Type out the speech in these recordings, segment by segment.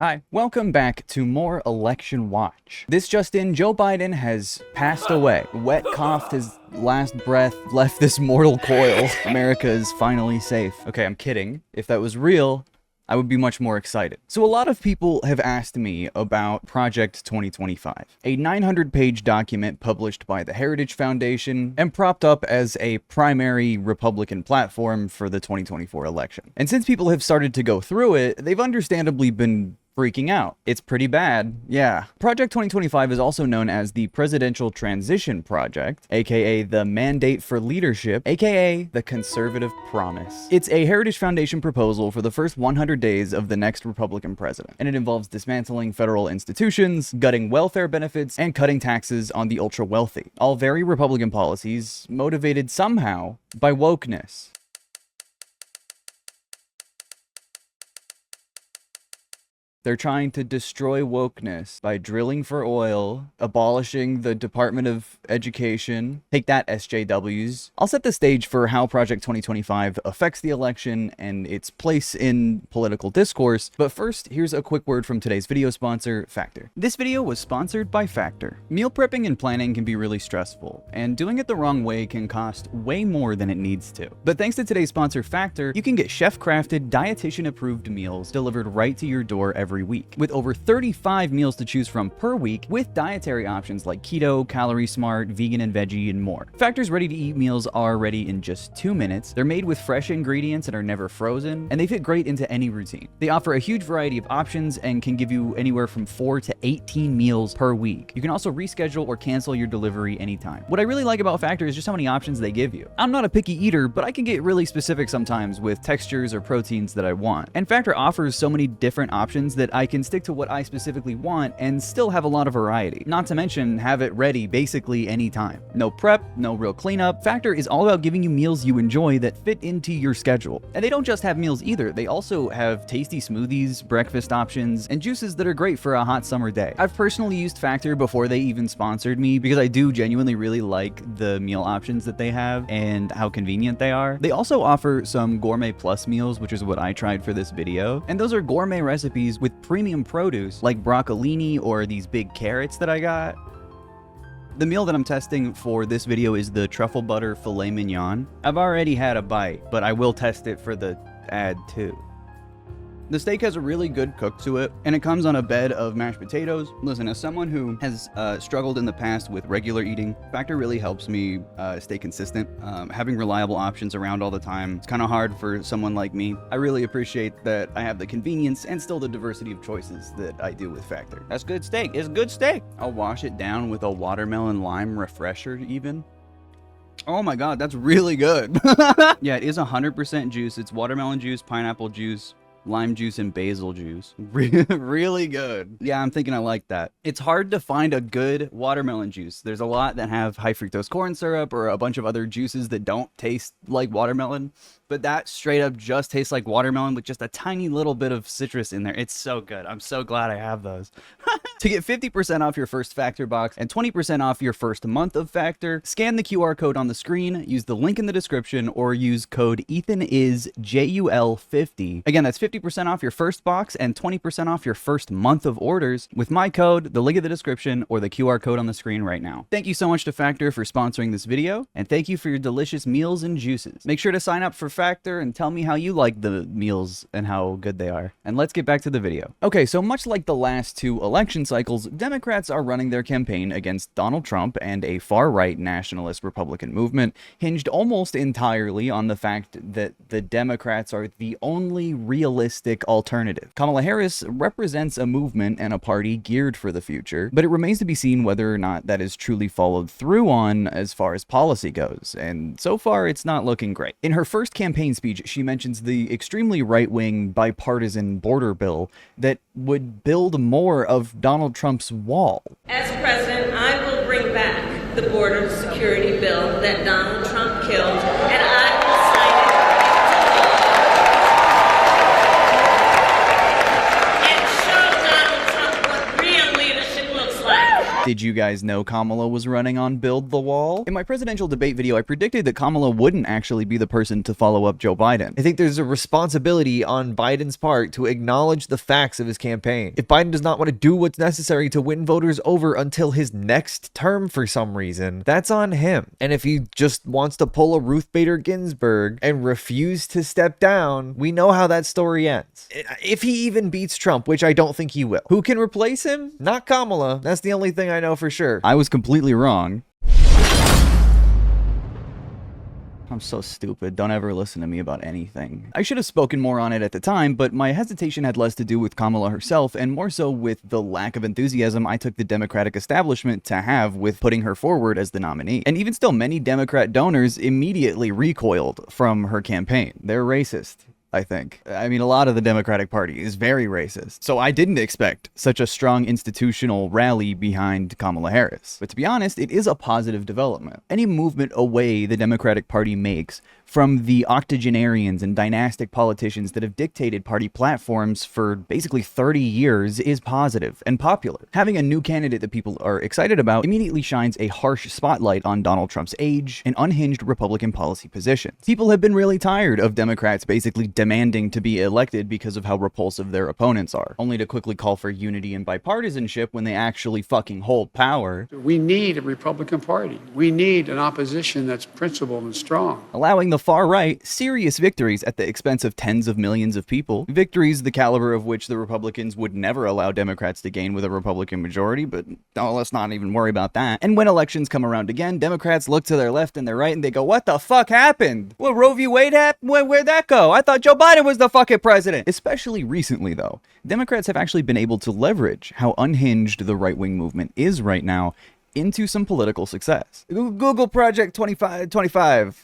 Hi, welcome back to more Election Watch. This just in, Joe Biden has passed away. Wet coughed his last breath, left this mortal coil. America is finally safe. Okay, I'm kidding. If that was real, I would be much more excited. So a lot of people have asked me about Project 2025, a 900-page document published by the Heritage Foundation and propped up as a primary Republican platform for the 2024 election. And since people have started to go through it, they've understandably been freaking out. It's pretty bad, yeah. Project 2025 is also known as the Presidential Transition Project, aka the Mandate for Leadership, aka the Conservative Promise. It's a Heritage Foundation proposal for the first 100 days of the next Republican president, and it involves dismantling federal institutions, gutting welfare benefits, and cutting taxes on the ultra-wealthy. All very Republican policies, motivated somehow by wokeness. They're trying to destroy wokeness by drilling for oil, abolishing the Department of Education. Take that, SJWs. I'll set the stage for how Project 2025 affects the election and its place in political discourse, but first, here's a quick word from today's video sponsor, Factor. This video was sponsored by Factor. Meal prepping and planning can be really stressful, and doing it the wrong way can cost way more than it needs to. But thanks to today's sponsor, Factor, you can get chef-crafted, dietitian-approved meals delivered right to your door every week, with over 35 meals to choose from per week, with dietary options like keto, calorie smart, vegan and veggie, and more. Factor's ready-to-eat meals are ready in just 2 minutes. They're made with fresh ingredients and are never frozen, and they fit great into any routine. They offer a huge variety of options and can give you anywhere from 4 to 18 meals per week. You can also reschedule or cancel your delivery anytime. What I really like about Factor is just how many options they give you. I'm not a picky eater, but I can get really specific sometimes with textures or proteins that I want. And Factor offers so many different options that I can stick to what I specifically want and still have a lot of variety. Not to mention, have it ready basically anytime. No prep, no real cleanup. Factor is all about giving you meals you enjoy that fit into your schedule. And they don't just have meals either. They also have tasty smoothies, breakfast options, and juices that are great for a hot summer day. I've personally used Factor before they even sponsored me because I do genuinely really like the meal options that they have and how convenient they are. They also offer some Gourmet Plus meals, which is what I tried for this video. And those are gourmet recipes with premium produce like broccolini or these big carrots that I got. The meal that I'm testing for this video is the truffle butter filet mignon. I've already had a bite, but I will test it for the ad too. The steak has a really good cook to it, and it comes on a bed of mashed potatoes. Listen, as someone who has struggled in the past with regular eating, Factor really helps me stay consistent. Having reliable options around all the time, it's kind of hard for someone like me. I really appreciate that I have the convenience and still the diversity of choices that I do with Factor. That's good steak. It's good steak. I'll wash it down with a watermelon lime refresher even. Oh my god, that's really good. Yeah, it is 100% juice. It's watermelon juice, pineapple juice, lime juice, and basil juice. Really good. Yeah, I'm thinking I like that. It's hard to find a good watermelon juice. There's a lot that have high fructose corn syrup or a bunch of other juices that don't taste like watermelon, but that straight up just tastes like watermelon with just a tiny little bit of citrus in there. It's so good. I'm so glad I have those. To get 50% off your first Factor box and 20% off your first month of Factor, scan the QR code on the screen, use the link in the description, or use code EthanIsJUL50. Again, that's 50% off your first box and 20% off your first month of orders with my code, the link in the description, or the QR code on the screen right now. Thank you so much to Factor for sponsoring this video, and thank you for your delicious meals and juices. Make sure to sign up for Factor and tell me how you like the meals and how good they are. And let's get back to the video. Okay, so much like the last two election cycles, Democrats are running their campaign against Donald Trump and a far-right nationalist Republican movement hinged almost entirely on the fact that the Democrats are the only realistic alternative. Kamala Harris represents a movement and a party geared for the future, but it remains to be seen whether or not that is truly followed through on as far as policy goes, and so far it's not looking great. In her first campaign speech, she mentions the extremely right-wing bipartisan border bill that would build more of Donald Trump's wall. As president, I will bring back the border security bill that Donald Trump killed, and I will sign it and show Donald Trump what real leadership looks like. Did you guys know Kamala was running on Build the Wall? In my presidential debate video, I predicted that Kamala wouldn't actually be the person to follow up Joe Biden. I think there's a responsibility on Biden's part to acknowledge the facts of his campaign. If Biden does not want to do what's necessary to win voters over until his next term for some reason, that's on him. And if he just wants to pull a Ruth Bader Ginsburg and refuse to step down, we know how that story ends. If he even beats Trump, which I don't think he will. Who can replace him? Not Kamala. That's the only thing I know for sure. I was completely wrong. I'm so stupid. Don't ever listen to me about anything. I should have spoken more on it at the time, but my hesitation had less to do with Kamala herself and more so with the lack of enthusiasm I took the Democratic establishment to have with putting her forward as the nominee. And even still, many Democrat donors immediately recoiled from her campaign. They're racist, I think. I mean, a lot of the Democratic Party is very racist. So I didn't expect such a strong institutional rally behind Kamala Harris. But to be honest, it is a positive development. Any movement away the Democratic Party makes from the octogenarians and dynastic politicians that have dictated party platforms for basically 30 years is positive and popular. Having a new candidate that people are excited about immediately shines a harsh spotlight on Donald Trump's age and unhinged Republican policy positions. People have been really tired of Democrats basically demanding to be elected because of how repulsive their opponents are, only to quickly call for unity and bipartisanship when they actually fucking hold power. We need a Republican Party. We need an opposition that's principled and strong. Allowing the far right serious victories at the expense of tens of millions of people. Victories the caliber of which the Republicans would never allow Democrats to gain with a Republican majority, but let's not even worry about that. And when elections come around again, Democrats look to their left and their right and they go, what the fuck happened? Well, Roe v. Wade happened? Where'd that go? I thought Joe Biden was the fucking president. Especially recently, though, Democrats have actually been able to leverage how unhinged the right-wing movement is right now into some political success. Google Project 25,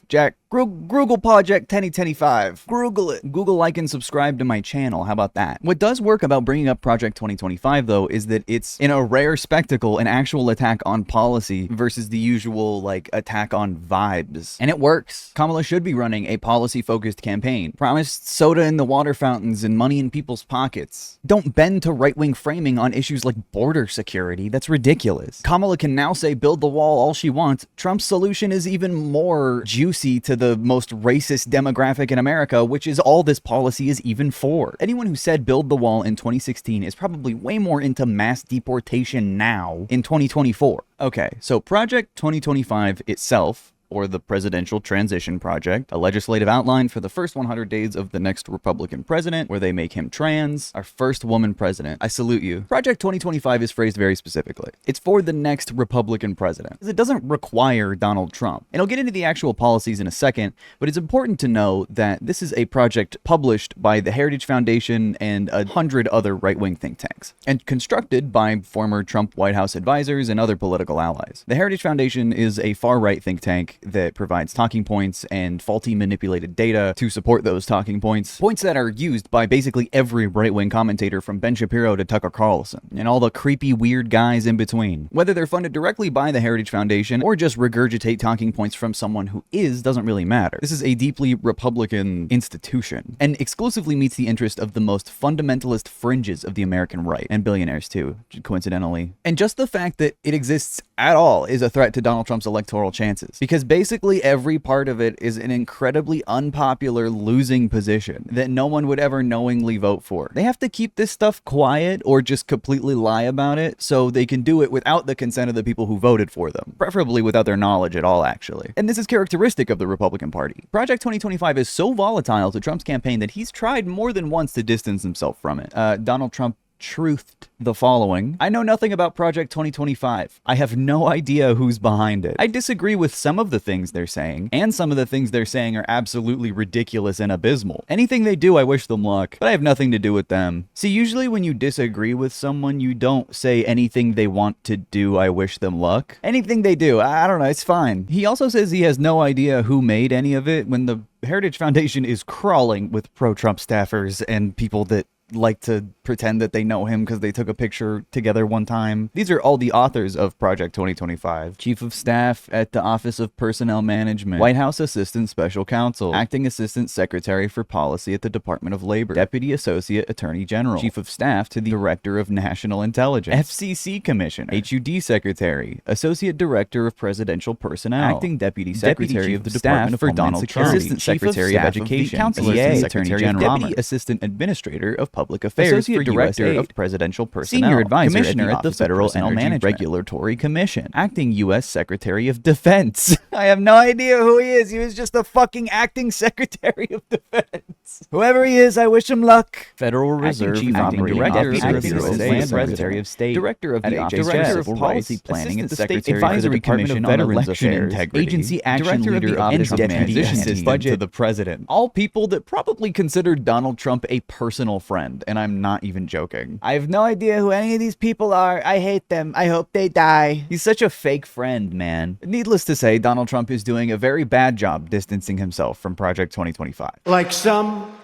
Jack. Google Project 2025. Google it. Google, like, and subscribe to my channel. How about that? What does work about bringing up Project 2025, though, is that it's, in a rare spectacle, an actual attack on policy versus the usual, like, attack on vibes. And it works. Kamala should be running a policy-focused campaign. Promised soda in the water fountains and money in people's pockets. Don't bend to right-wing framing on issues like border security. That's ridiculous. Kamala can now say build the wall all she wants. Trump's solution is even more juicy to the most racist demographic in America, which is all this policy is even for. Anyone who said build the wall in 2016 is probably way more into mass deportation now in 2024. Okay, so Project 2025 itself, or the Presidential Transition Project, a legislative outline for the first 100 days of the next Republican president, where they make him trans, our first woman president. I salute you. Project 2025 is phrased very specifically. It's for the next Republican president. It doesn't require Donald Trump. And I'll get into the actual policies in a second, but it's important to know that this is a project published by the Heritage Foundation and 100 other right-wing think tanks, and constructed by former Trump White House advisors and other political allies. The Heritage Foundation is a far-right think tank that provides talking points and faulty manipulated data to support those talking points. Points that are used by basically every right-wing commentator from Ben Shapiro to Tucker Carlson, and all the creepy, weird guys in between. Whether they're funded directly by the Heritage Foundation or just regurgitate talking points from someone who doesn't really matter. This is a deeply Republican institution, and exclusively meets the interest of the most fundamentalist fringes of the American right, and billionaires too, coincidentally. And just the fact that it exists at all is a threat to Donald Trump's electoral chances, because basically every part of it is an incredibly unpopular losing position that no one would ever knowingly vote for. They have to keep this stuff quiet or just completely lie about it so they can do it without the consent of the people who voted for them, preferably without their knowledge at all, actually. And this is characteristic of the Republican Party. Project 2025 is so volatile to Trump's campaign that he's tried more than once to distance himself from it. Donald Trump truthed the following: I know nothing about Project 2025. I have no idea who's behind it. I disagree with some of the things they're saying, and some of the things they're saying are absolutely ridiculous and abysmal. Anything they do, I wish them luck, but I have nothing to do with them. See, usually when you disagree with someone, you don't say anything they want to do, I wish them luck. Anything they do, I don't know, it's fine. He also says he has no idea who made any of it when the Heritage Foundation is crawling with pro-Trump staffers and people that like to pretend that they know him because they took a picture together one time. These are all the authors of Project 2025. Chief of Staff at the Office of Personnel Management, White House Assistant Special Counsel, Acting Assistant Secretary for Policy at the Department of Labor, Deputy Associate Attorney General, Chief of Staff to the Director of National Intelligence, FCC Commissioner, HUD Secretary, Associate Director of Presidential Personnel, Acting Deputy Secretary of the Department of Homeland Security, Assistant Secretary of Education, Counselor to the Attorney General, Deputy Assistant Administrator of Public Affairs, Associate Director of Presidential Personnel, Senior Advisor Commissioner at the Federal Energy Regulatory Commission, Acting U.S. Secretary of Defense. I have no idea who he is. He was just the fucking Acting Secretary of Defense. Whoever he is, I wish him luck. Federal Reserve Chief Operating Director, Secretary of State, Director of the Office of Policy Planning at the State Advisory Commission on Election Integrity, Agency Action Leader of the Transition Assistant to the President. All people that probably considered Donald Trump a personal friend, and I'm not even joking. I have no idea who any of these people are. I hate them. I hope they die. He's such a fake friend, man. Needless to say, Donald Trump is doing a very bad job distancing himself from Project 2025. Like some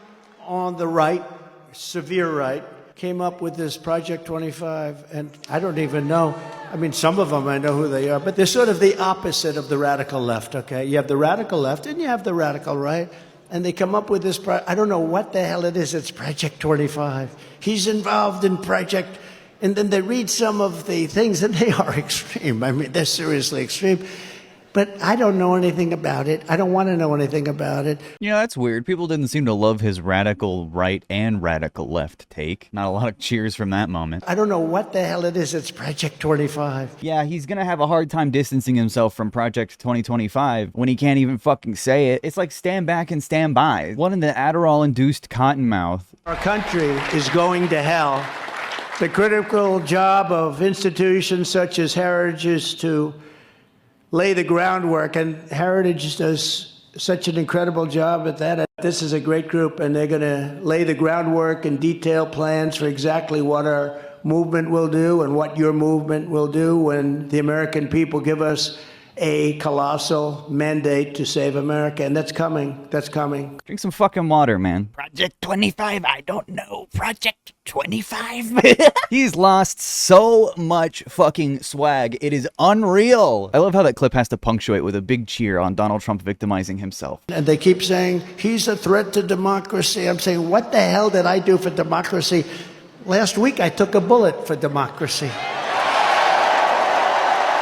on the right, severe right, came up with this Project 25, and I don't even know. I mean, some of them I know who they are, but they're sort of the opposite of the radical left, okay? You have the radical left and you have the radical right, and they come up with this, I don't know what the hell it is, it's Project 25. He's involved in Project, and then they read some of the things, and they are extreme. I mean, they're seriously extreme. But I don't know anything about it. I don't want to know anything about it. You know, that's weird. People didn't seem to love his radical right and radical left take. Not a lot of cheers from that moment. I don't know what the hell it is. It's Project 25. Yeah, he's gonna have a hard time distancing himself from Project 2025 when he can't even fucking say it. It's like stand back and stand by. One in the Adderall-induced cottonmouth. Our country is going to hell. The critical job of institutions such as Heritage is to lay the groundwork, and Heritage does such an incredible job at that. This is a great group, and they're going to lay the groundwork and detail plans for exactly what our movement will do and what your movement will do when the American people give us a colossal mandate to save America. And that's coming. That's coming. Drink some fucking water, man. Project 25, I don't know. Project 25? He's lost so much fucking swag. It is unreal. I love how that clip has to punctuate with a big cheer on Donald Trump victimizing himself. And they keep saying, he's a threat to democracy. I'm saying, what the hell did I do for democracy? Last week, I took a bullet for democracy.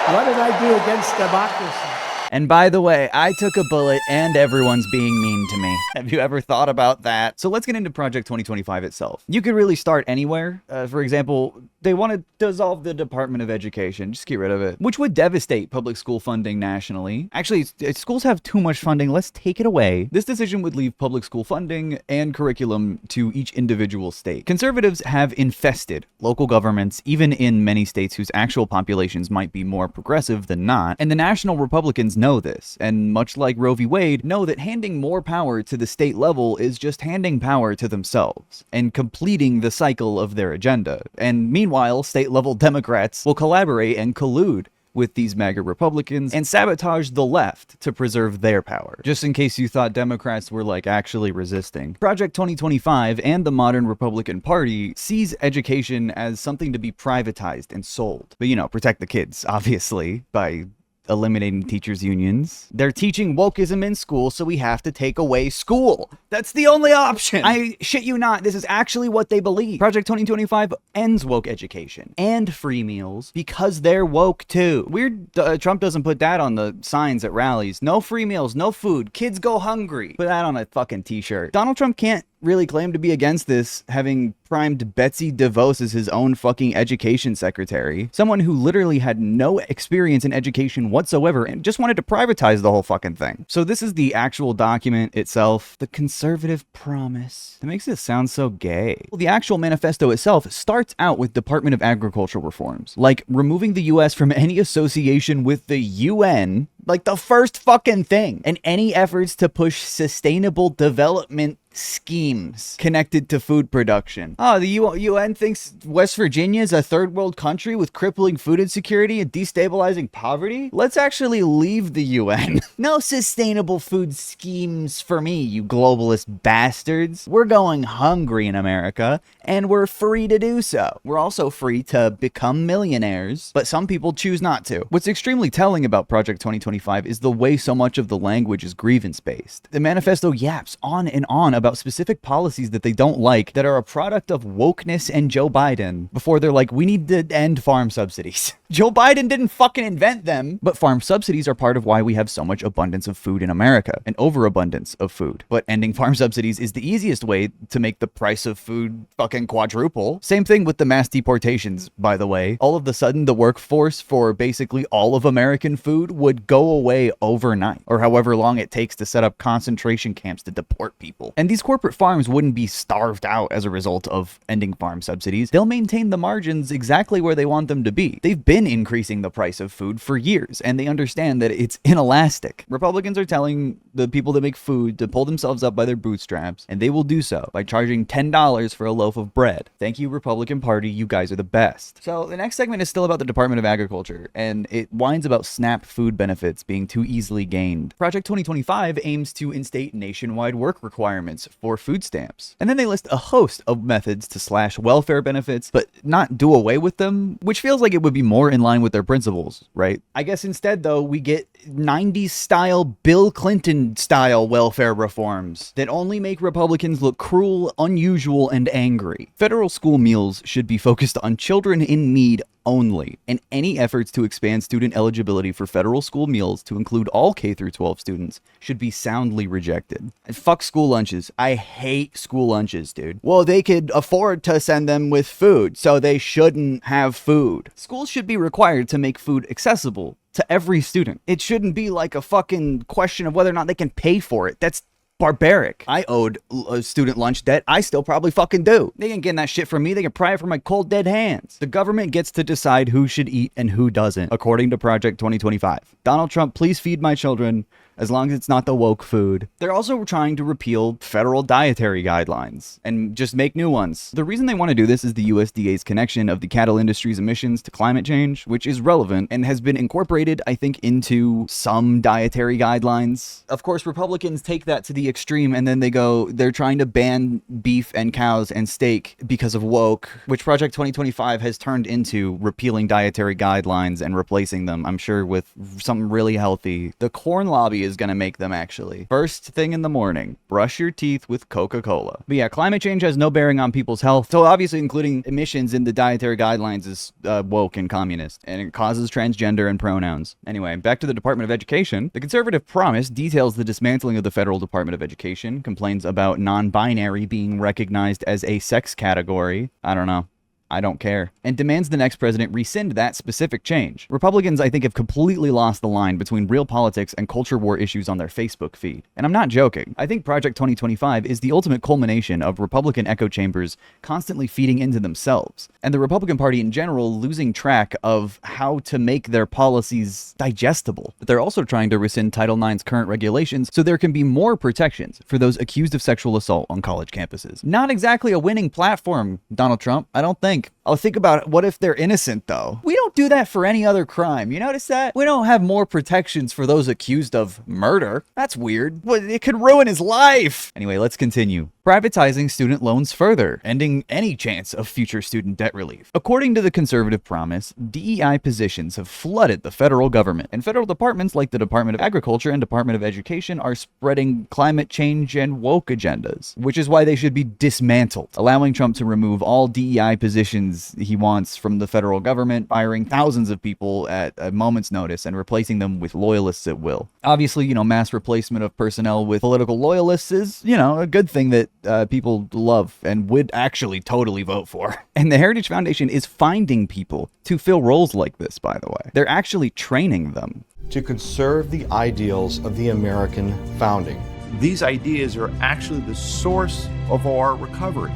What did I do against democracy? And by the way, I took a bullet and everyone's being mean to me. Have you ever thought about that? So let's get into Project 2025 itself. You could really start anywhere. For example, they want to dissolve the Department of Education. Just get rid of it, which would devastate public school funding nationally. Actually, schools have too much funding. Let's take it away. This decision would leave public school funding and curriculum to each individual state. Conservatives have infested local governments, even in many states whose actual populations might be more progressive than not. And the national Republicans know this, and much like Roe v. Wade, know that handing more power to the state level is just handing power to themselves and completing the cycle of their agenda. And meanwhile, state-level Democrats will collaborate and collude with these MAGA Republicans and sabotage the left to preserve their power. Just in case you thought Democrats were like actually resisting. Project 2025 and the modern Republican Party sees education as something to be privatized and sold. But you know, protect the kids, obviously, by eliminating teachers' unions. They're teaching wokeism in school, so we have to take away school. That's the only option. I shit you not, this is actually what they believe. Project 2025 ends woke education and free meals because they're woke too. Weird Trump doesn't put that on the signs at rallies. No free meals, no food, kids go hungry. Put that on a fucking t-shirt. Donald Trump can't really claim to be against this, having primed Betsy DeVos as his own fucking education secretary, someone who literally had no experience in education whatsoever and just wanted to privatize the whole fucking thing. So this is the actual document itself, the conservative promise. It makes it sound so gay. Well, the actual manifesto itself starts out with Department of Agriculture reforms, like removing the US from any association with the UN, like the first fucking thing, and any efforts to push sustainable development schemes connected to food production. Oh, the UN thinks West Virginia is a third world country with crippling food insecurity and destabilizing poverty? Let's actually leave the UN. No sustainable food schemes for me, you globalist bastards. We're going hungry in America, and we're free to do so. We're also free to become millionaires, but some people choose not to. What's extremely telling about Project 2025 is the way so much of the language is grievance-based. The manifesto yaps on and on about specific policies that they don't like that are a product of wokeness and Joe Biden before they're like, we need to end farm subsidies. Joe Biden didn't fucking invent them, but farm subsidies are part of why we have so much abundance of food in America, an overabundance of food. But ending farm subsidies is the easiest way to make the price of food fucking quadruple. Same thing with the mass deportations, by the way. All of a sudden, the workforce for basically all of American food would go away overnight, or however long it takes to set up concentration camps to deport people. And these corporate farms wouldn't be starved out as a result of ending farm subsidies. They'll maintain the margins exactly where they want them to be. They've been increasing the price of food for years, and they understand that it's inelastic. Republicans are telling the people that make food to pull themselves up by their bootstraps, and they will do so by charging $10 for a loaf of bread. Thank you, Republican Party. You guys are the best. So the next segment is still about the Department of Agriculture, and it whines about SNAP food benefits being too easily gained. Project 2025 aims to instate nationwide work requirements for food stamps. And then they list a host of methods to slash welfare benefits, but not do away with them, which feels like it would be more in line with their principles, right? I guess instead, though, we get 90s style, Bill Clinton style welfare reforms that only make Republicans look cruel, unusual, and angry. Federal school meals should be focused on children in need only, and any efforts to expand student eligibility for federal school meals to include all K-12 students should be soundly rejected. And fuck school lunches. I hate school lunches, dude. Well, they could afford to send them with food, so they shouldn't have food. Schools should be required to make food accessible to every student. It shouldn't be like a fucking question of whether or not they can pay for it. That's barbaric. I owed a student lunch debt. I still probably fucking do. They ain't getting that shit from me. They can pry it from my cold dead hands. The government gets to decide who should eat and who doesn't, according to Project 2025. Donald Trump, please feed my children, as long as it's not the woke food. They're also trying to repeal federal dietary guidelines and just make new ones. The reason they want to do this is the USDA's connection of the cattle industry's emissions to climate change, which is relevant and has been incorporated, I think, into some dietary guidelines. Of course, Republicans take that to the extreme, and then they're trying to ban beef and cows and steak because of woke, which Project 2025 has turned into repealing dietary guidelines and replacing them, I'm sure, with something really healthy. The corn lobby is going to make them, actually. First thing in the morning, brush your teeth with Coca-Cola. But yeah, climate change has no bearing on people's health, so obviously including emissions in the dietary guidelines is woke and communist, and it causes transgender and pronouns. Anyway, back to the Department of Education. The conservative promise details the dismantling of the Federal Department of Education, complains about non-binary being recognized as a sex category. I don't know. I don't care, and demands the next president rescind that specific change. Republicans, I think, have completely lost the line between real politics and culture war issues on their Facebook feed. And I'm not joking. I think Project 2025 is the ultimate culmination of Republican echo chambers constantly feeding into themselves, and the Republican Party in general losing track of how to make their policies digestible. But they're also trying to rescind Title IX's current regulations so there can be more protections for those accused of sexual assault on college campuses. Not exactly a winning platform, Donald Trump, I don't think. Oh, think about it. What if they're innocent, though? We don't do that for any other crime. You notice that? We don't have more protections for those accused of murder. That's weird. Well, it could ruin his life. Anyway, let's continue. Privatizing student loans further, ending any chance of future student debt relief. According to the conservative promise, DEI positions have flooded the federal government, and federal departments like the Department of Agriculture and Department of Education are spreading climate change and woke agendas, which is why they should be dismantled, allowing Trump to remove all DEI positions he wants from the federal government, firing thousands of people at a moment's notice and replacing them with loyalists at will. Obviously, mass replacement of personnel with political loyalists is, a good thing that people love and would actually totally vote for. And the Heritage Foundation is finding people to fill roles like this, by the way. They're actually training them. To conserve the ideals of the American founding. These ideas are actually the source of our recovery.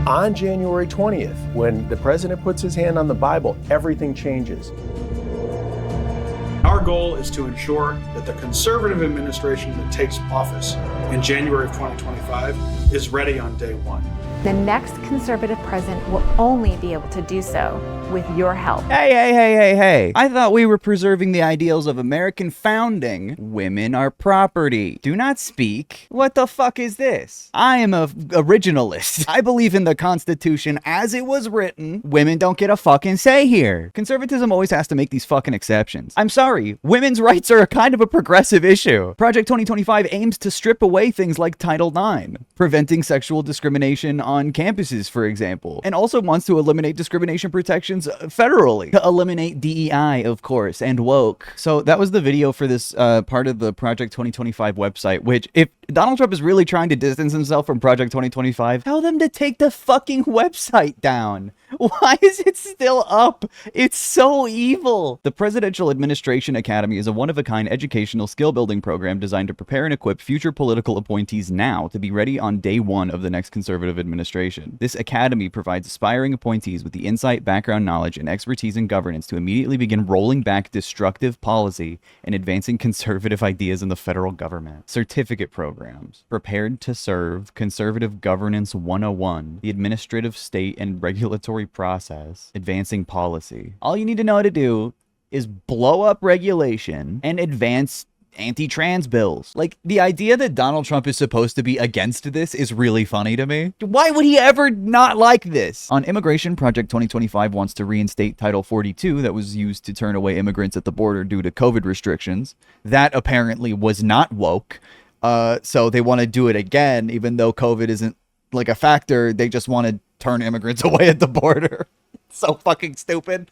On January 20th, when the president puts his hand on the Bible, everything changes. Our goal is to ensure that the conservative administration that takes office in January of 2025 is ready on day one. The next conservative president will only be able to do so with your help. Hey. I thought we were preserving the ideals of American founding. Women are property. Do not speak. What the fuck is this? I am a originalist. I believe in the Constitution as it was written. Women don't get a fucking say here. Conservatism always has to make these fucking exceptions. I'm sorry. Women's rights are a kind of a progressive issue. Project 2025 aims to strip away things like Title IX, preventing sexual discrimination on campuses, for example, and also wants to eliminate discrimination protections federally. To eliminate DEI, of course, and woke. So that was the video for this part of the Project 2025 website, which if Donald Trump is really trying to distance himself from Project 2025, tell them to take the fucking website down. Why is it still up? It's so evil. The Presidential Administration Academy is a one-of-a-kind educational skill-building program designed to prepare and equip future political appointees now to be ready on day one of the next conservative administration. This academy provides aspiring appointees with the insight, background knowledge, and expertise in governance to immediately begin rolling back destructive policy and advancing conservative ideas in the federal government. Certificate programs. Prepared to Serve Conservative Governance 101, the administrative, state, and regulatory process, advancing policy. All you need to know how to do is blow up regulation and advance anti-trans bills. Like, the idea that Donald Trump is supposed to be against this is really funny to me. Why would he ever not like this? On immigration, Project 2025 wants to reinstate Title 42 that was used to turn away immigrants at the border due to COVID restrictions. That apparently was not woke. So they want to do it again, even though COVID isn't like a factor. They just want to turn immigrants away at the border. So fucking stupid.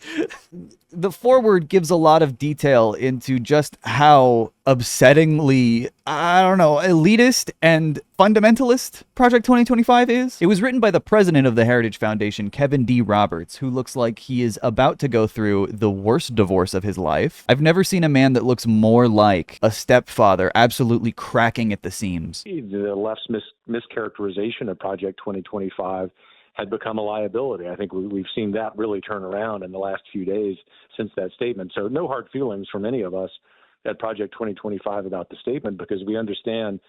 The foreword gives a lot of detail into just how upsettingly, elitist and fundamentalist Project 2025 is. It was written by the president of the Heritage Foundation, Kevin D. Roberts, who looks like he is about to go through the worst divorce of his life. I've never seen a man that looks more like a stepfather, absolutely cracking at the seams. The left's mischaracterization of Project 2025 had become a liability. I think we've seen that really turn around in the last few days since that statement. So no hard feelings from any of us at Project 2025 about the statement, because we understand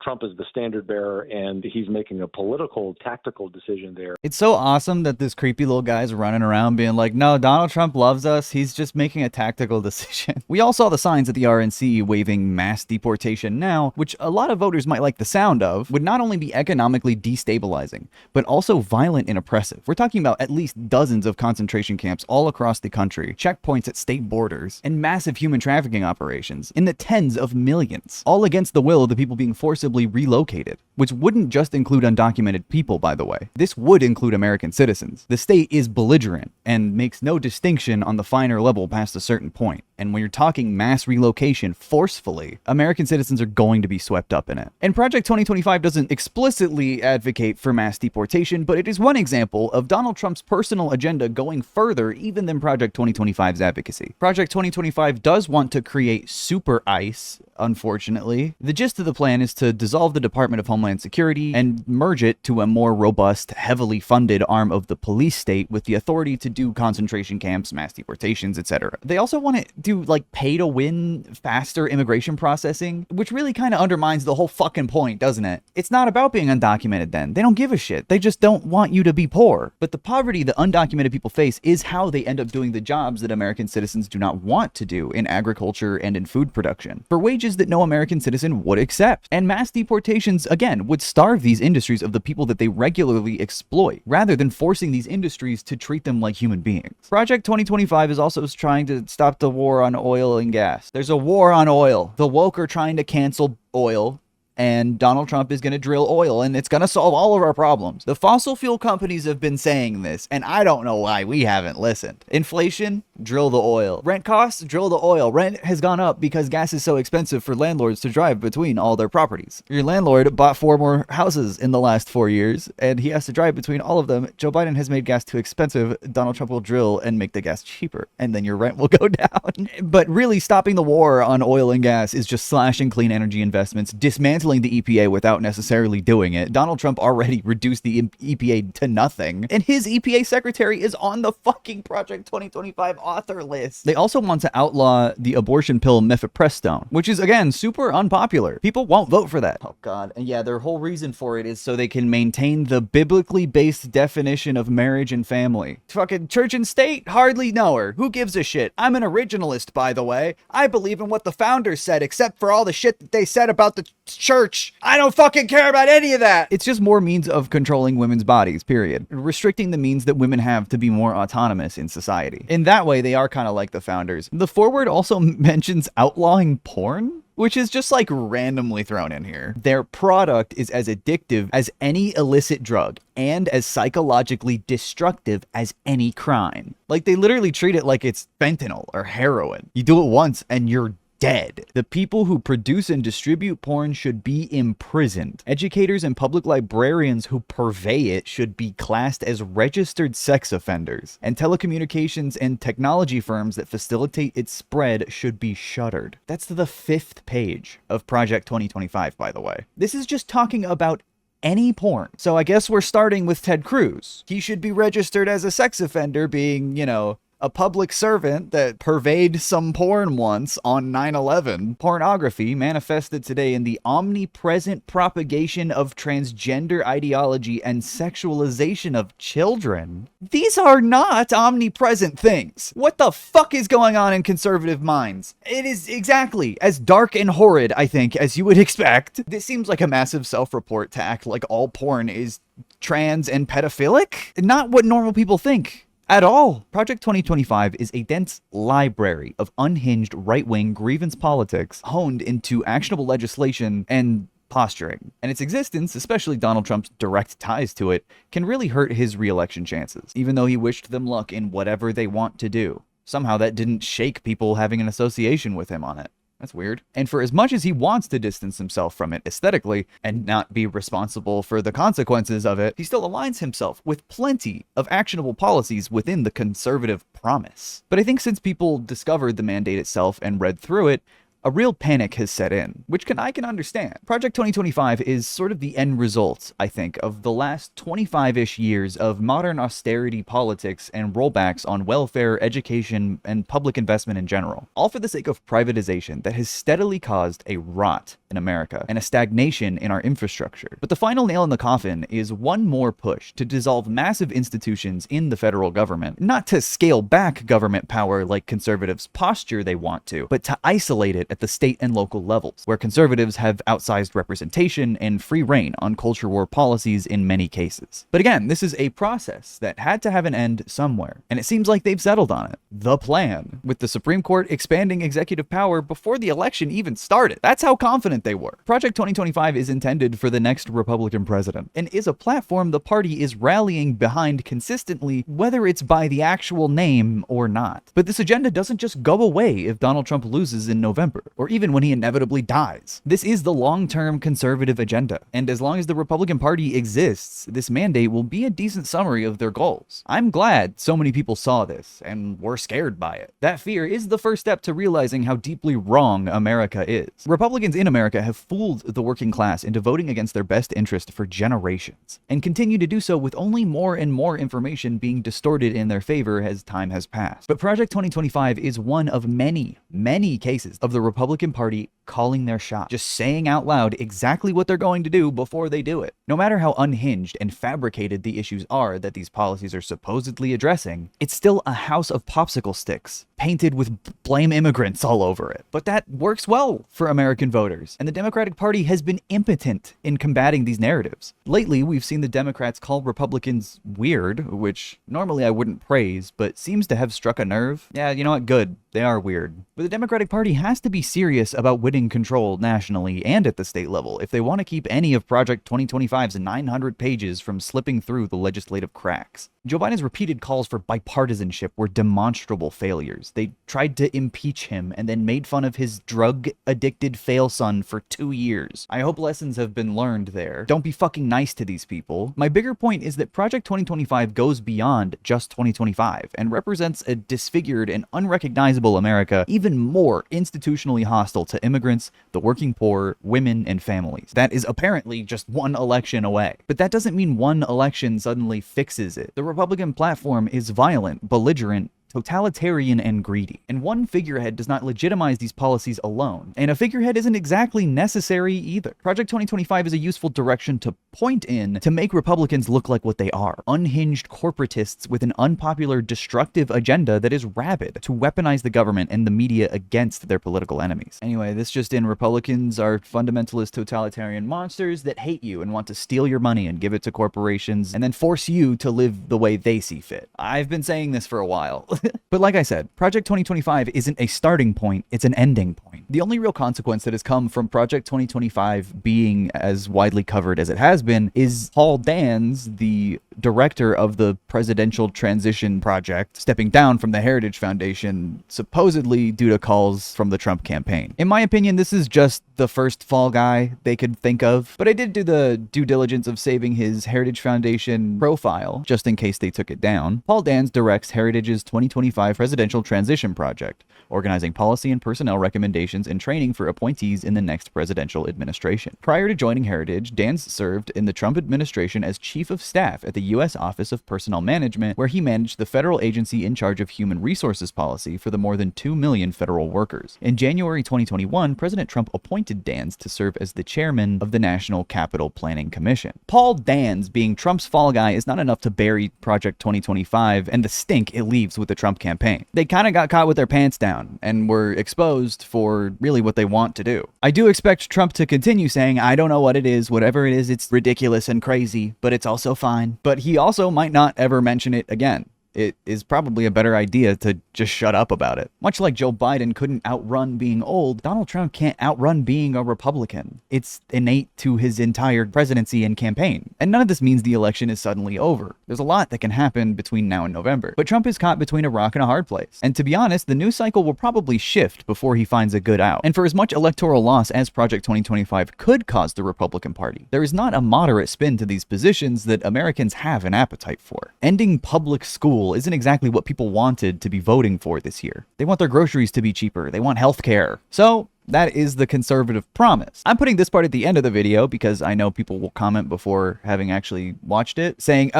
Trump is the standard bearer and he's making a political, tactical decision there. It's so awesome that this creepy little guy's running around being like, no, Donald Trump loves us. He's just making a tactical decision. We all saw the signs at the RNC waving mass deportation now, which a lot of voters might like the sound of, would not only be economically destabilizing, but also violent and oppressive. We're talking about at least dozens of concentration camps all across the country, checkpoints at state borders, and massive human trafficking operations in the tens of millions, all against the will of the people being forcibly relocated, which wouldn't just include undocumented people, by the way. This would include American citizens. The state is belligerent and makes no distinction on the finer level past a certain point. And when you're talking mass relocation forcefully, American citizens are going to be swept up in it. And Project 2025 doesn't explicitly advocate for mass deportation, but it is one example of Donald Trump's personal agenda going further even than Project 2025's advocacy. Project 2025 does want to create super ICE, unfortunately. The gist of the plan is to dissolve the Department of Homeland Security and merge it to a more robust, heavily funded arm of the police state with the authority to do concentration camps, mass deportations, etc. They also want to do like pay to win faster immigration processing, which really kind of undermines the whole fucking point, doesn't it? It's not about being undocumented then. They don't give a shit. They just don't want you to be poor. But the poverty that undocumented people face is how they end up doing the jobs that American citizens do not want to do in agriculture and in food production, for wages that no American citizen would accept. And mass deportations, again, would starve these industries of the people that they regularly exploit, rather than forcing these industries to treat them like human beings. Project 2025 is also trying to stop the war on oil and gas. There's a war on oil. The woke are trying to cancel oil, and Donald Trump is going to drill oil, and it's going to solve all of our problems. The fossil fuel companies have been saying this, and I don't know why we haven't listened. Inflation, drill the oil. Rent costs, drill the oil. Rent has gone up because gas is so expensive for landlords to drive between all their properties. Your landlord bought 4 more houses in the last 4 years, and he has to drive between all of them. Joe Biden has made gas too expensive. Donald Trump will drill and make the gas cheaper, and then your rent will go down. But really, stopping the war on oil and gas is just slashing clean energy investments, dismantling dismantling the EPA without necessarily doing it. Donald Trump already reduced the EPA to nothing, and his EPA secretary is on the fucking Project 2025 author list. They also want to outlaw the abortion pill mifepristone, which is, again, super unpopular. People won't vote for that. Oh, God. And yeah, their whole reason for it is so they can maintain the biblically based definition of marriage and family. Fucking church and state? Hardly know her. Who gives a shit? I'm an originalist, by the way. I believe in what the founders said, except for all the shit that they said about the church. I don't fucking care about any of that. It's just more means of controlling women's bodies, period. Restricting the means that women have to be more autonomous in society. In that way, they are kind of like the founders. The foreword also mentions outlawing porn, which is just like randomly thrown in here. Their product is as addictive as any illicit drug and as psychologically destructive as any crime. Like, they literally treat it like it's fentanyl or heroin. You do it once and you're dead. The people who produce and distribute porn should be imprisoned. Educators and public librarians who purvey it should be classed as registered sex offenders. And telecommunications and technology firms that facilitate its spread should be shuttered. That's the 5th page of Project 2025, by the way. This is just talking about any porn. So I guess we're starting with Ted Cruz. He should be registered as a sex offender, being, you know, a public servant that purveyed some porn once on 9/11. Pornography manifested today in the omnipresent propagation of transgender ideology and sexualization of children. These are not omnipresent things. What the fuck is going on in conservative minds? It is exactly as dark and horrid, I think, as you would expect. This seems like a massive self-report to act like all porn is trans and pedophilic. Not what normal people think at all. Project 2025 is a dense library of unhinged right-wing grievance politics honed into actionable legislation and posturing. And its existence, especially Donald Trump's direct ties to it, can really hurt his re-election chances, even though he wished them luck in whatever they want to do. Somehow that didn't shake people having an association with him on it. That's weird. And for as much as he wants to distance himself from it aesthetically and not be responsible for the consequences of it, he still aligns himself with plenty of actionable policies within the conservative promise. But I think since people discovered the mandate itself and read through it, a real panic has set in, which I can understand. Project 2025 is sort of the end result, I think, of the last 25-ish years of modern austerity politics and rollbacks on welfare, education, and public investment in general, all for the sake of privatization that has steadily caused a rot in America and a stagnation in our infrastructure. But the final nail in the coffin is one more push to dissolve massive institutions in the federal government, not to scale back government power like conservatives posture they want to, but to isolate it at the state and local levels, where conservatives have outsized representation and free reign on culture war policies in many cases. But again, this is a process that had to have an end somewhere, and it seems like they've settled on it. The plan, with the Supreme Court expanding executive power before the election even started. That's how confident they were. Project 2025 is intended for the next Republican president, and is a platform the party is rallying behind consistently, whether it's by the actual name or not. But this agenda doesn't just go away if Donald Trump loses in November, or even when he inevitably dies. This is the long-term conservative agenda, and as long as the Republican Party exists, this mandate will be a decent summary of their goals. I'm glad so many people saw this and were scared by it. That fear is the first step to realizing how deeply wrong America is. Republicans in America have fooled the working class into voting against their best interest for generations, and continue to do so with only more and more information being distorted in their favor as time has passed. But Project 2025 is one of many, many cases of the Republican Party calling their shot, just saying out loud exactly what they're going to do before they do it. No matter how unhinged and fabricated the issues are that these policies are supposedly addressing, it's still a house of popsicle sticks painted with blame immigrants all over it. But that works well for American voters, and the Democratic Party has been impotent in combating these narratives. Lately, we've seen the Democrats call Republicans weird, which normally I wouldn't praise, but seems to have struck a nerve. Yeah, you know what? Good. They are weird. But the Democratic Party has to be serious about winning control nationally and at the state level if they want to keep any of Project 2025's 900 pages from slipping through the legislative cracks. Joe Biden's repeated calls for bipartisanship were demonstrable failures. They tried to impeach him and then made fun of his drug-addicted fail son for 2 years. I hope lessons have been learned there. Don't be fucking nice to these people. My bigger point is that Project 2025 goes beyond just 2025 and represents a disfigured and unrecognizable America even more institutionally hostile to immigrants, the working poor, women, and families. That is apparently just one election away. But that doesn't mean one election suddenly fixes it. The Republican platform is violent, belligerent, totalitarian, and greedy. And one figurehead does not legitimize these policies alone. And a figurehead isn't exactly necessary either. Project 2025 is a useful direction to point in to make Republicans look like what they are. Unhinged corporatists with an unpopular, destructive agenda that is rabid to weaponize the government and the media against their political enemies. Anyway, this just in, Republicans are fundamentalist totalitarian monsters that hate you and want to steal your money and give it to corporations and then force you to live the way they see fit. I've been saying this for a while. But like I said, Project 2025 isn't a starting point, it's an ending point. The only real consequence that has come from Project 2025 being as widely covered as it has been is Paul Dans, the director of the Presidential Transition Project, stepping down from the Heritage Foundation, supposedly due to calls from the Trump campaign. In my opinion, this is just the first fall guy they could think of, but I did do the due diligence of saving his Heritage Foundation profile, just in case they took it down. Paul Dans directs Heritage's 2025 Presidential Transition Project, organizing policy and personnel recommendations and training for appointees in the next presidential administration. Prior to joining Heritage, Dans served in the Trump administration as Chief of Staff at the U.S. Office of Personnel Management, where he managed the federal agency in charge of human resources policy for the more than 2 million federal workers. In January 2021, President Trump appointed Dans to serve as the chairman of the National Capital Planning Commission. Paul Dans being Trump's fall guy is not enough to bury Project 2025 and the stink it leaves with the Trump campaign. They kind of got caught with their pants down and were exposed for really what they want to do. I do expect Trump to continue saying, I don't know what it is, whatever it is, it's ridiculous and crazy, but it's also fine. But he also might not ever mention it again. It is probably a better idea to just shut up about it. Much like Joe Biden couldn't outrun being old, Donald Trump can't outrun being a Republican. It's innate to his entire presidency and campaign. And none of this means the election is suddenly over. There's a lot that can happen between now and November. But Trump is caught between a rock and a hard place. And to be honest, the news cycle will probably shift before he finds a good out. And for as much electoral loss as Project 2025 could cause the Republican Party, there is not a moderate spin to these positions that Americans have an appetite for. Ending public school isn't exactly what people wanted to be voting for this year. They want their groceries to be cheaper. They want health care. So that is the conservative promise. I'm putting this part at the end of the video because I know people will comment before having actually watched it saying,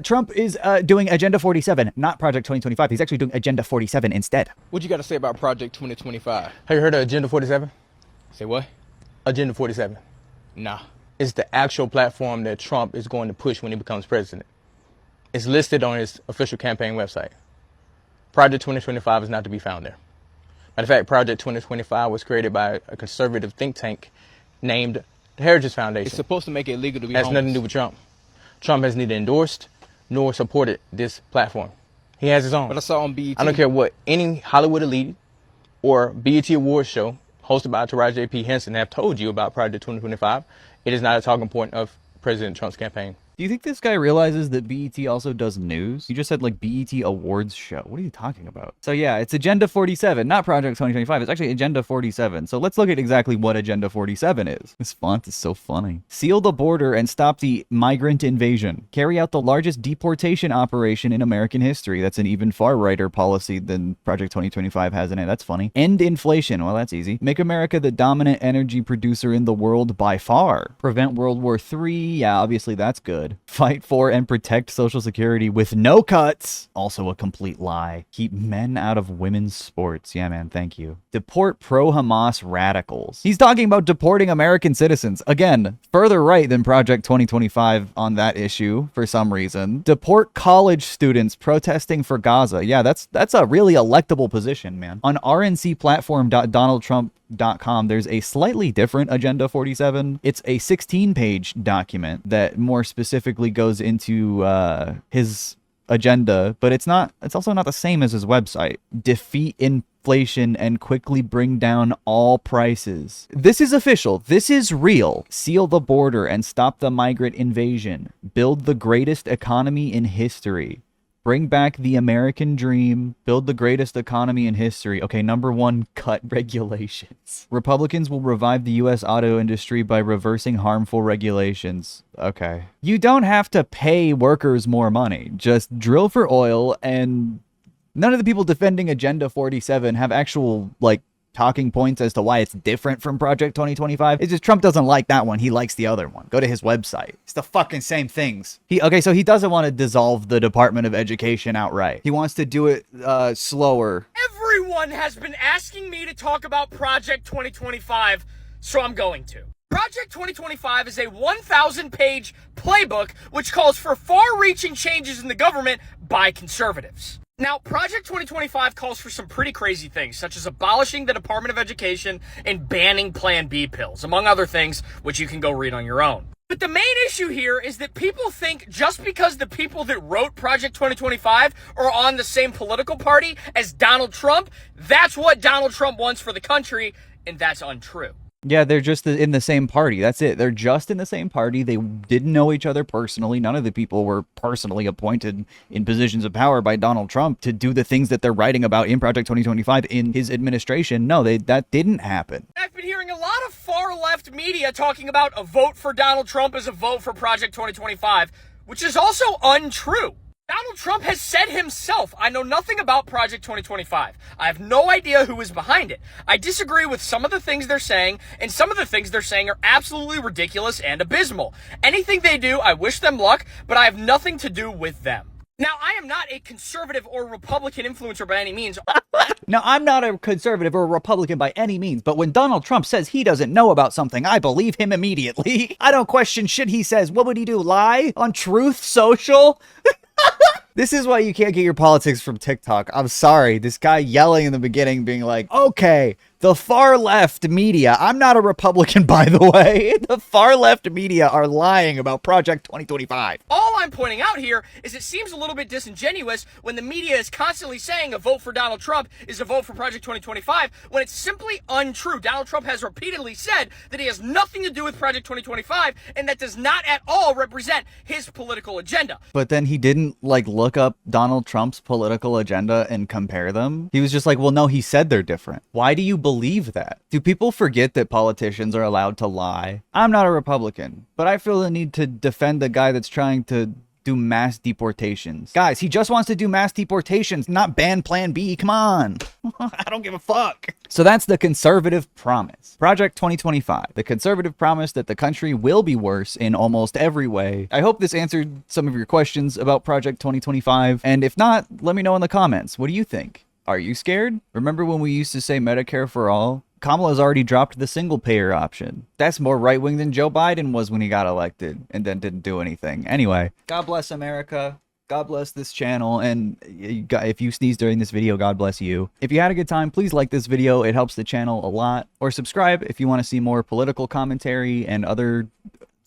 Trump is doing Agenda 47, not Project 2025. He's actually doing Agenda 47 instead. What you got to say about Project 2025? Have you heard of Agenda 47? Say what? Agenda 47. Nah. It's the actual platform that Trump is going to push when he becomes president. It's listed on his official campaign website. Project 2025 is not to be found there. Matter of fact, Project 2025 was created by a conservative think tank named the Heritage Foundation. It's supposed to make it illegal to be homeless. Has nothing to do with Trump. Trump has neither endorsed nor supported this platform. He has his own. But I saw on BET. I don't care what any Hollywood elite or BET Awards show hosted by Taraji P. Henson have told you about Project 2025. It is not a talking point of President Trump's campaign. Do you think this guy realizes that BET also does news? You just said like BET Awards show. What are you talking about? So yeah, it's Agenda 47, not Project 2025. It's actually Agenda 47. So let's look at exactly what Agenda 47 is. This font is so funny. Seal the border and stop the migrant invasion. Carry out the largest deportation operation in American history. That's an even far-righter policy than Project 2025 has in it. That's funny. End inflation. Well, that's easy. Make America the dominant energy producer in the world by far. Prevent World War III. Yeah, obviously that's good. Fight for and protect Social Security with no cuts. Also a complete lie. Keep men out of women's sports. Yeah, man, thank you. Deport pro-Hamas radicals. He's talking about deporting American citizens. Again, further right than Project 2025 on that issue for some reason. Deport college students protesting for Gaza. Yeah, that's a really electable position, man. On rncplatform.donaldtrump.com, there's a slightly different Agenda 47. It's a 16-page document that more specifically goes into his agenda, but it's also not the same as his website. Defeat inflation and quickly bring down all prices. This is official. This is real. Seal the border and stop the migrant invasion. Build the greatest economy in history. Bring back the American dream. Build the greatest economy in history. Okay, number one, cut regulations. Republicans will revive the U.S. auto industry by reversing harmful regulations. Okay. You don't have to pay workers more money. Just drill for oil, and none of the people defending Agenda 47 have actual, like, talking points as to why it's different from Project 2025. It's just Trump doesn't like that one. He likes the other one. Go to his website. It's the fucking same things. So he doesn't want to dissolve the Department of Education outright. He wants to do it slower. Everyone has been asking me to talk about Project 2025, so I'm going to. Project 2025 is a 1,000-page playbook which calls for far-reaching changes in the government by conservatives. Now, Project 2025 calls for some pretty crazy things, such as abolishing the Department of Education and banning Plan B pills, among other things, which you can go read on your own. But the main issue here is that people think just because the people that wrote Project 2025 are on the same political party as Donald Trump, that's what Donald Trump wants for the country, and that's untrue. Yeah, they're just in the same party. That's it. They're just in the same party. They didn't know each other personally. None of the people were personally appointed in positions of power by Donald Trump to do the things that they're writing about in Project 2025 in his administration. No, that didn't happen. I've been hearing a lot of far-left media talking about a vote for Donald Trump as a vote for Project 2025, which is also untrue. Donald Trump has said himself, I know nothing about Project 2025. I have no idea who is behind it. I disagree with some of the things they're saying, and some of the things they're saying are absolutely ridiculous and abysmal. Anything they do, I wish them luck, but I have nothing to do with them. Now, I am not a conservative or Republican influencer by any means. Now, I'm not a conservative or a Republican by any means, but when Donald Trump says he doesn't know about something, I believe him immediately. I don't question shit he says. What would he do? Lie on Truth Social? This is why you can't get your politics from TikTok. I'm sorry. This guy yelling in the beginning, being like, okay, the far left media. I'm not a Republican, by the way. The far left media are lying about Project 2025. All I'm pointing out here is it seems a little bit disingenuous when the media is constantly saying a vote for Donald Trump is a vote for Project 2025 when it's simply untrue. Donald Trump has repeatedly said that he has nothing to do with Project 2025 and that does not at all represent his political agenda. But then he didn't look up Donald Trump's political agenda and compare them. He was just like, well, no, he said they're different. Why do you believe that? Do people forget that politicians are allowed to lie? I'm not a Republican, but I feel the need to defend the guy that's trying to do mass deportations. Guys, he just wants to do mass deportations, not ban Plan B. Come on. I don't give a fuck. So that's the conservative promise. Project 2025. The conservative promise that the country will be worse in almost every way. I hope this answered some of your questions about Project 2025. And if not, let me know in the comments. What do you think? Are you scared? Remember when we used to say Medicare for all? Kamala's already dropped the single payer option. That's more right wing than Joe Biden was when he got elected and then didn't do anything. Anyway, God bless America. God bless this channel. And if you sneeze during this video, God bless you. If you had a good time, please like this video. It helps the channel a lot. Or subscribe if you want to see more political commentary and other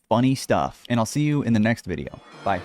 funny stuff. And I'll see you in the next video. Bye.